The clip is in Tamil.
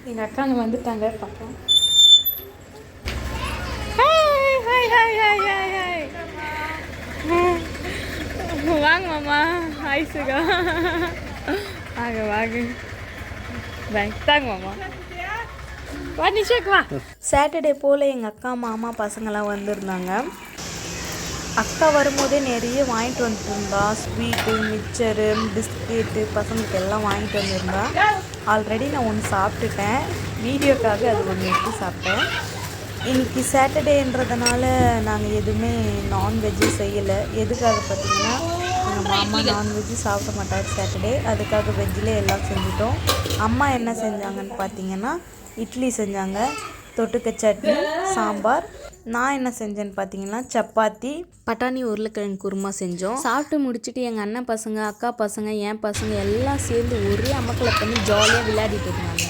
எங்கள் அக்காங்க வந்துட்டாங்க பார்க்கலாம். Hi hi hi hi hi hi. வாங்க மாமா. ஹாய் சுகா. வாங்க வாங்க. பாய். தாங்க மாமா. வா நிஷாக் வா. சாட்டர்டே போல் எங்கள் அக்கா மாமா பசங்களாம் வந்திருந்தாங்க. அக்கா வரும்போதே நிறைய வாங்கிட்டு வந்துட்டு இருந்தா. ஸ்வீட்டு, மிக்சரு, பிஸ்கெட்டு பசங்களுக்கு எல்லாம் வாங்கிட்டு வந்திருந்தா. ஆல்ரெடி நான் ஒன்று சாப்பிட்டுட்டேன். வீடியோக்காக அது ஒன்று எடுத்து சாப்பிட்டேன். இன்றைக்கி சாட்டர்டேன்றதுனால நாங்கள் எதுவுமே நான்வெஜ்ஜு செய்யலை. எதுக்காக பார்த்திங்கன்னா எங்கள் மாமா நான்வெஜ்ஜு சாப்பிட மாட்டார் சாட்டர்டே. அதுக்காக வெஜ்ஜில் எல்லாம் செஞ்சுட்டோம். அம்மா என்ன செஞ்சாங்கன்னு பார்த்தீங்கன்னா இட்லி செஞ்சாங்க, தொட்டுக்க சட்னி, சாம்பார். நான் என்ன செஞ்சேன்னு பார்த்தீங்கன்னா சப்பாத்தி, பட்டாணி உருளைக்கிழங்கு குருமா செஞ்சோம். சாப்பிட்டு முடிச்சுட்டு எங்கள் அண்ணன் பசங்க, அக்கா பசங்க, என் பசங்க எல்லாம் சேர்ந்து ஒரே அமக்கலை பண்ணி ஜாலியாக விளையாடிட்டு இருந்தாங்க.